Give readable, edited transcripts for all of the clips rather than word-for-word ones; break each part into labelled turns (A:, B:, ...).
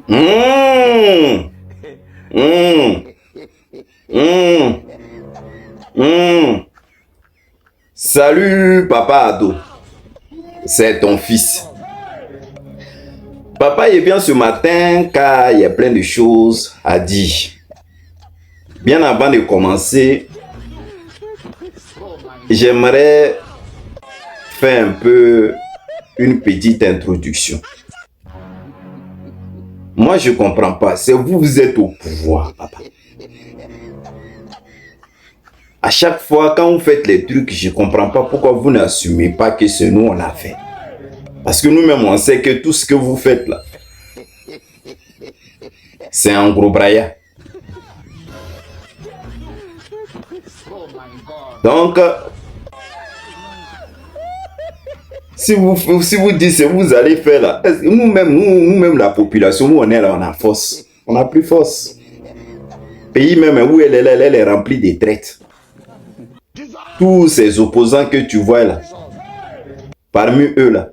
A: Mmh. Mmh. Mmh. Mmh. Salut, papa ado. C'est ton fils. Papa, il vient ce matin car il y a plein de choses à dire. Bien avant de commencer, j'aimerais faire un peu une petite introduction. Moi, je ne comprends pas. C'est vous, vous êtes au pouvoir, papa. À chaque fois, quand vous faites les trucs, je ne comprends pas pourquoi vous n'assumez pas que c'est nous, on l'a fait. Parce que nous-mêmes, on sait que tout ce que vous faites là, c'est un gros braillard. Donc, si vous dites que vous allez faire là, nous-mêmes, la population, nous on est là, on a force. On a plus force. Pays même où elle est remplie de traites. Tous ces opposants que tu vois là, parmi eux là,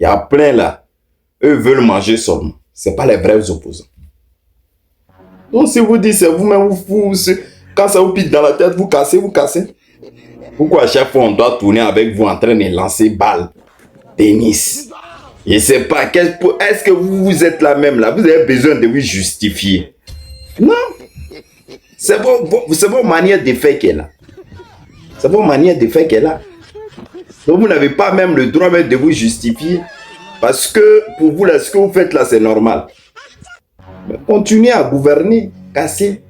A: il y a plein là, eux veulent manger seulement. Ce n'est pas les vrais opposants. Donc si vous dites c'est vous-même, quand ça vous pique dans la tête, vous cassez. Pourquoi à chaque fois on doit tourner avec vous en train de lancer balles, tennis? Je ne sais pas, est-ce que vous êtes là même là? Vous avez besoin de vous justifier. Non. C'est votre manière de faire qu'elle a. C'est votre manière de faire qu'elle a. Donc vous n'avez pas même le droit même de vous justifier. Parce que pour vous, là, ce que vous faites là, c'est normal. Mais continuez à gouverner, casser.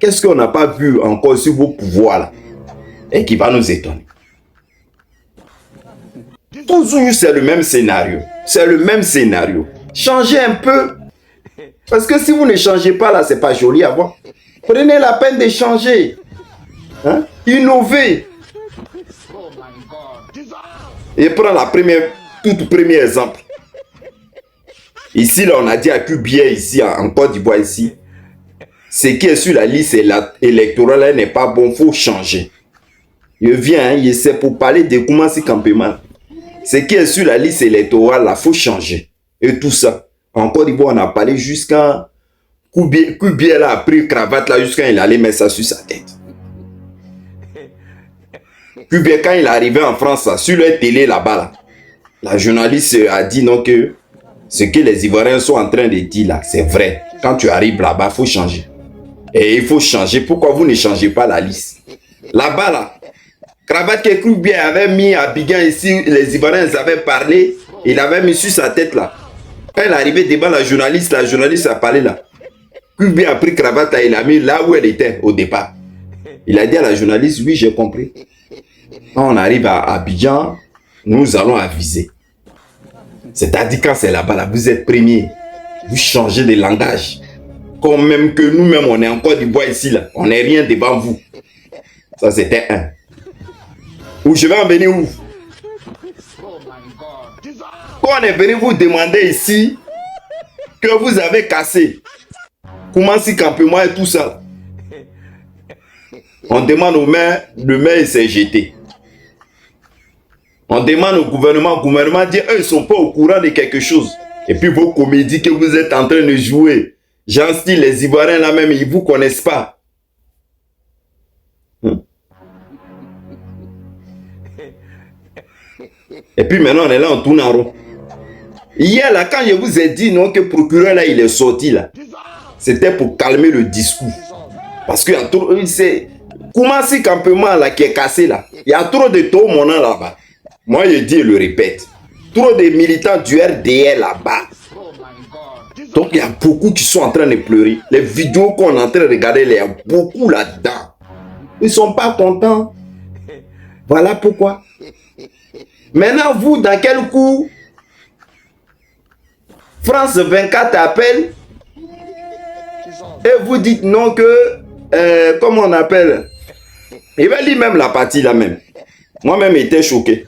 A: Qu'est-ce qu'on n'a pas vu encore sur vos pouvoirs là? Et qui va nous étonner. Toujours c'est le même scénario. C'est le même scénario. Changez un peu. Parce que si vous ne changez pas là, c'est pas joli à voir. Prenez la peine de changer. Hein? Innover. Et prends tout premier exemple. Ici, là, on a dit à Cubier, ici, en Côte d'Ivoire, ici, ce qui est sur la liste électorale, elle n'est pas bon, il faut changer. Je viens, c'est pour parler de comment c'est campement. Ce qui est sur la liste électorale, il faut changer. Et tout ça. En Côte d'Ivoire, on a parlé jusqu'à Cubier, là, a pris cravate, là, jusqu'à il allait mettre ça sur sa tête. Cubier, quand il est arrivé en France, là, sur la télé, là-bas, là, la journaliste a dit non que ce que les Ivoiriens sont en train de dire là, c'est vrai. Quand tu arrives là-bas, il faut changer. Et il faut changer. Pourquoi vous ne changez pas la liste? Là-bas, là, cravate que Cubier avait mis à Abidjan ici, les Ivoiriens avaient parlé, il avait mis sur sa tête là. Quand il est arrivé devant la journaliste a parlé là. Cubier a pris cravate là, il a mis là où elle était au départ. Il a dit à la journaliste, oui, j'ai compris. Quand on arrive à Abidjan, nous allons aviser. C'est-à-dire quand c'est là-bas, là, vous êtes premier. Vous changez de langage. Comme même que nous-mêmes, on est en Côte d'Ivoire ici, là. On n'est rien devant vous. Ça, c'était un. Ou je vais en venir où? Quand on est venu vous demander ici que vous avez cassé, comment si campement et tout ça. On demande au maire, le maire il s'est jeté. On demande au gouvernement, le gouvernement dit eux ils ne sont pas au courant de quelque chose. Et puis vos comédies que vous êtes en train de jouer, genre style les Ivoiriens là même, ils ne vous connaissent pas. Et puis maintenant on est là, on tourne en rond. Hier là, quand je vous ai dit non que le procureur là il est sorti là, c'était pour calmer le discours. Parce qu'il y a trop, c'est comment si campement là qui est cassé là, il y a trop de taux monnaie là-bas. Moi je dis et le répète, trop de militants du RDR là-bas. Donc il y a beaucoup qui sont en train de pleurer. Les vidéos qu'on est en train de regarder, il y a beaucoup là-dedans. Ils ne sont pas contents. Voilà pourquoi. Maintenant vous, dans quel coup France 24 appelle et vous dites non que, comment on appelle, il va lire même la partie là même. Moi-même j'étais choqué.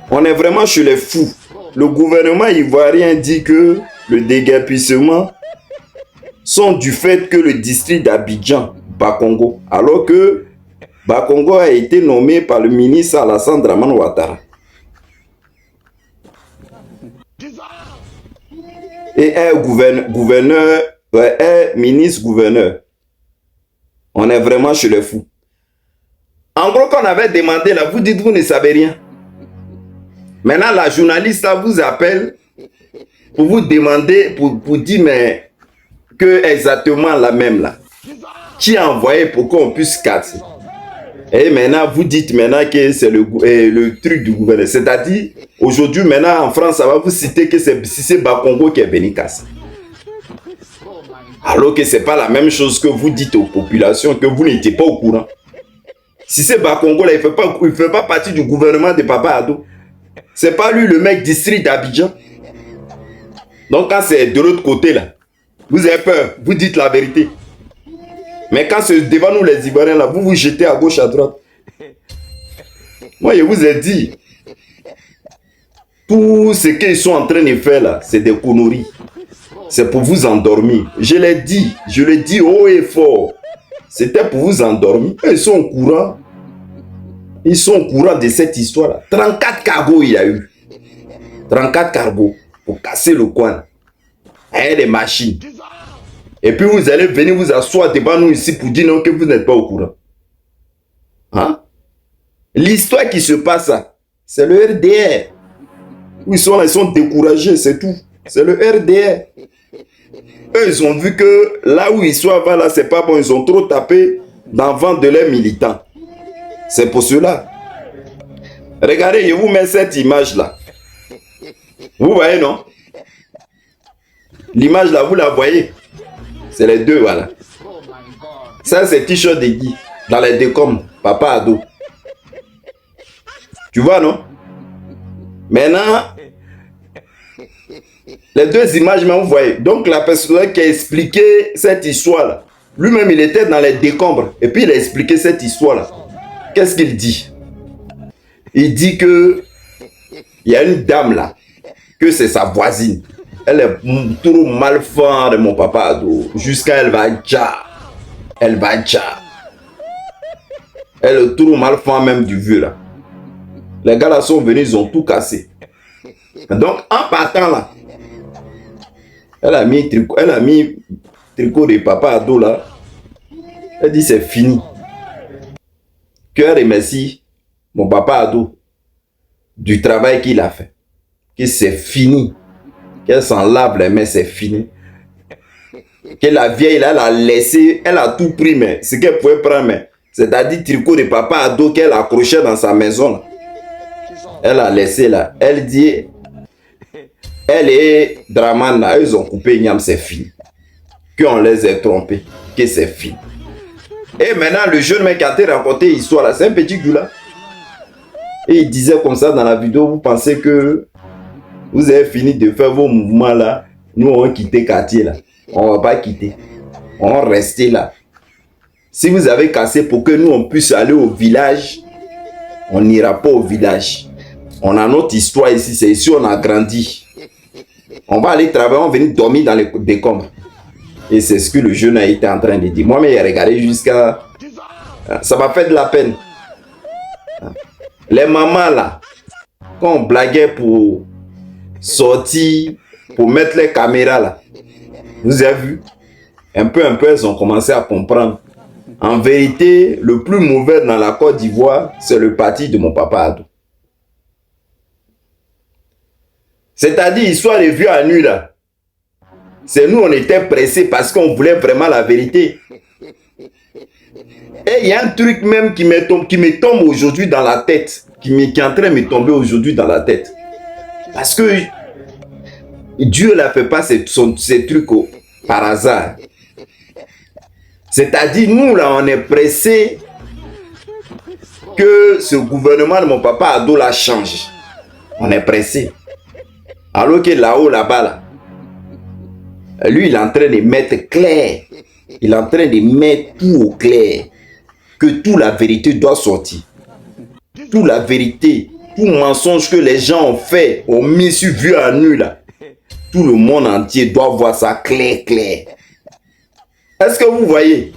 A: On est vraiment chez les fous. Le gouvernement ivoirien dit que le déguerpissement sont du fait que le district d'Abidjan, Bakongo, alors que Bakongo a été nommé par le ministre Alassane Dramane Ouattara. et un gouverneur, un ministre-gouverneur. On est vraiment chez les fous. En gros, quand on avait demandé là, vous dites vous ne savez rien. Maintenant, la journaliste là vous appelle pour vous demander, pour dire mais que exactement la même là. Qui a envoyé pour qu'on puisse casser. Et maintenant, vous dites maintenant que c'est le truc du gouvernement. C'est-à-dire, aujourd'hui, maintenant, en France, ça va vous citer que c'est Bakongo qui est venu casser. Alors que ce n'est pas la même chose que vous dites aux populations, que vous n'étiez pas au courant. Si c'est Bakongo, là, il ne fait pas partie du gouvernement de Papa Ado. Ce n'est pas lui le mec district d'Abidjan. Donc, quand c'est de l'autre côté, là, vous avez peur, vous dites la vérité. Mais quand c'est devant nous les Ivoiriens, là, vous vous jetez à gauche, à droite. Moi, je vous ai dit, tout ce qu'ils sont en train de faire là, c'est des conneries. C'est pour vous endormir. Je l'ai dit, je le dis haut et fort. C'était pour vous endormir. Ils sont au courant. Ils sont au courant de cette histoire-là. 34 cargos il y a eu. 34 cargos pour casser le coin. Et des machines. Et puis vous allez venir vous asseoir devant nous ici pour dire non que vous n'êtes pas au courant. Hein? L'histoire qui se passe là, c'est le RDR. Où ils sont découragés, c'est tout. C'est le RDR. Eux, ils ont vu que là où ils sont avant, là, c'est pas bon. Ils ont trop tapé dans le ventre de leurs militants. C'est pour cela. Regardez, je vous mets cette image-là. Vous voyez, non? L'image là, vous la voyez? C'est les deux, voilà. Ça, c'est t-shirt de Guy. Dans les décombres, Papa Ado. Tu vois, non? Maintenant, les deux images, vous voyez. Donc, la personne qui a expliqué cette histoire-là, lui-même, il était dans les décombres. Et puis, il a expliqué cette histoire-là. Qu'est-ce qu'il dit? Il dit que il y a une dame là, que c'est sa voisine. Elle est trop mal faite de mon Papa Ado. Jusqu'à elle va déjà. Elle va déjà. Elle est trop mal faite même du vieux là. Les gars là sont venus, ils ont tout cassé. Donc en partant là, elle a mis tricot de Papa Ado là. Elle dit c'est fini. Que elle remercie mon Papa Ado du travail qu'il a fait. Que c'est fini. Qu'elle s'en lave les mains, c'est fini. Que la vieille là, elle a laissé, elle a tout pris, mais ce qu'elle pouvait prendre, c'est-à-dire tricot de Papa Ado qu'elle accrochait dans sa maison là. Elle a laissé là. Elle dit, elle et Draman là, ils ont coupé Niam, c'est fini. Qu'on les ait trompés, que c'est fini. Et maintenant, le jeune mec qui a été raconté l'histoire là, c'est un petit gars là. Et il disait comme ça dans la vidéo, vous pensez que vous avez fini de faire vos mouvements là, nous on va quitter le quartier là. On ne va pas quitter. On va rester là. Si vous avez cassé pour que nous on puisse aller au village, on n'ira pas au village. On a notre histoire ici, c'est ici on a grandi. On va aller travailler, on va venir dormir dans les décombres. Et c'est ce que le jeune a été en train de dire. Moi, mais j'ai regardé jusqu'à... Ça m'a fait de la peine. Les mamans là, quand on blaguait pour sortir, pour mettre les caméras là, vous avez vu, un peu, elles ont commencé à comprendre. En vérité, le plus mauvais dans la Côte d'Ivoire, c'est le parti de mon Papa Ado. C'est-à-dire, histoire de vieux à nuit là. C'est nous, on était pressés parce qu'on voulait vraiment la vérité. Et il y a un truc même qui me tombe aujourd'hui dans la tête. Qui est en train de me tomber aujourd'hui dans la tête. Parce que Dieu ne fait pas ces trucs par hasard. C'est-à-dire, nous là, on est pressés que ce gouvernement de mon Papa Ado la change. On est pressés. Alors que là-haut, là-bas, là, lui, il est en train de mettre clair. Il est en train de mettre tout au clair. Que toute la vérité doit sortir. Toute la vérité, tout mensonge que les gens ont fait, ont mis sur vue à nu là. Tout le monde entier doit voir ça clair. Est-ce que vous voyez?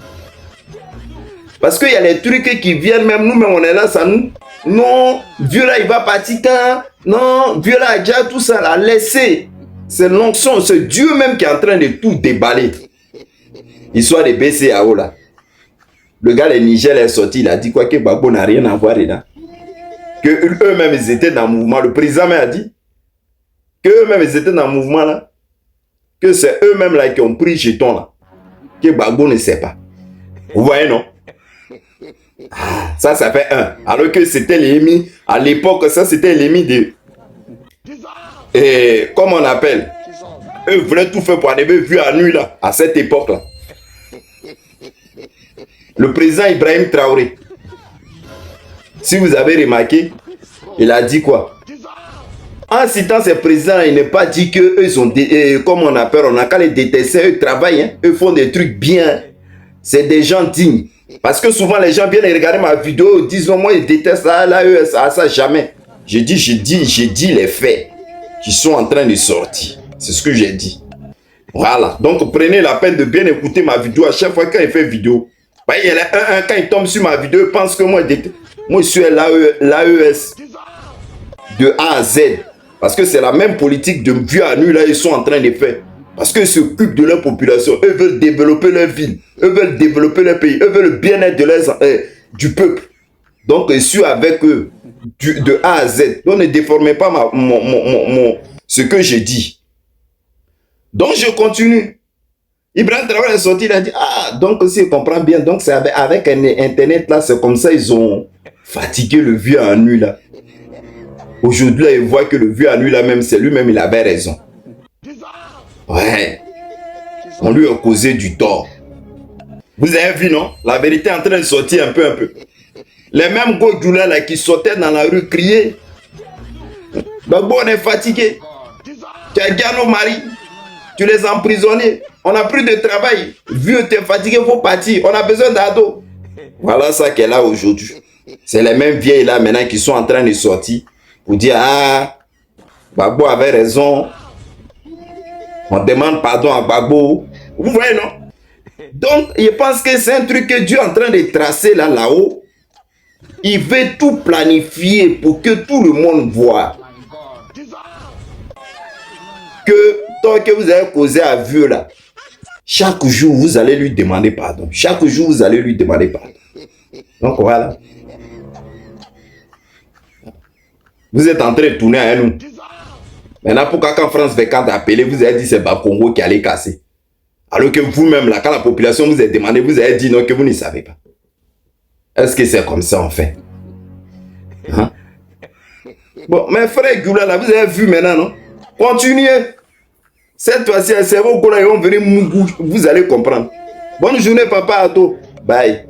A: Parce qu'il y a les trucs qui viennent, même nous-mêmes, on est là, ça nous... Non, vieux là, il va partir quand? Non, vieux là, déjà tout ça là, laissez. C'est l'onction, c'est Dieu même qui est en train de tout déballer. Histoire de BCAO là. Le gars de Niger est sorti, il a dit quoi que Gbagbo n'a rien à voir dedans. Que eux-mêmes ils étaient dans le mouvement. Le président m'a dit que eux-mêmes ils étaient dans le mouvement là. Que c'est eux-mêmes là qui ont pris jeton là. Que Gbagbo ne sait pas. Vous voyez non? Ah, ça fait un. Alors que c'était l'ennemi. À l'époque, ça c'était l'ennemi de... Et comment on appelle? Eux voulaient tout faire pour arriver vu à nuit là. À cette époque là. Le président Ibrahim Traoré. Si vous avez remarqué, il a dit quoi? En citant ces présidents, il n'a pas dit qu'eux sont comme on appelle, on a qu'à les détester, eux travaillent, hein, eux font des trucs bien. C'est des gens dignes. Parce que souvent les gens viennent regarder ma vidéo, disent non, moi ils détestent ça, là, eux, ça jamais. J'ai dit les faits qui sont en train de sortir. C'est ce que j'ai dit. Voilà. Donc prenez la peine de bien écouter ma vidéo à chaque fois quand il fait vidéo. Bah, il y a quand il tombe sur ma vidéo, il pense que moi je suis l'AES de A à Z. Parce que c'est la même politique de vue à nu là, ils sont en train de faire. Parce qu'ils s'occupent de leur population. Eux veulent développer leur ville. Eux veulent développer leur pays. Eux veulent le bien-être de du peuple. Donc, je suis avec eux de A à Z. Donc, ne déformez pas ce que je dis. Donc, je continue. Ibrahim Traoré est sorti, il a dit, ah, donc si je comprends bien, donc c'est avec Internet là, c'est comme ça, ils ont fatigué le vieux à nu là. Aujourd'hui, là, il voit que le vieux à lui, là, même, c'est lui-même, il avait raison. Ouais. On lui a causé du tort. Vous avez vu, non? La vérité est en train de sortir un peu. Les mêmes Godjoula, là, qui sortaient dans la rue, criaient. Donc, bon, on est fatigué. Tu as gagné nos maris. Tu les as emprisonnés. On n'a plus de travail. Vieux, tu es fatigué, il faut partir. On a besoin d'ado. Voilà ça qu'elle a aujourd'hui. C'est les mêmes vieilles, là, maintenant, qui sont en train de sortir. Pour dire, ah, Gbagbo avait raison. On demande pardon à Gbagbo. Vous voyez, non? Donc, je pense que c'est un truc que Dieu est en train de tracer là-haut. Il veut tout planifier pour que tout le monde voit. Que tant que vous avez causé à vieux là, chaque jour, vous allez lui demander pardon. Chaque jour, vous allez lui demander pardon. Donc, voilà. Vous êtes en train de tourner à nous. Maintenant, pourquoi quand France 24 a appelé, vous avez dit c'est Bakongo qui allait casser. Alors que vous-même, là, quand la population vous a demandé, vous avez dit non, que vous ne savez pas. Est-ce que c'est comme ça, en fait? Hein? Bon, mes frères Goula, là, vous avez vu maintenant, non? Continuez. Cette fois-ci, c'est vos collègues vont venir, vous allez comprendre. Bonne journée, papa Ato. Bye.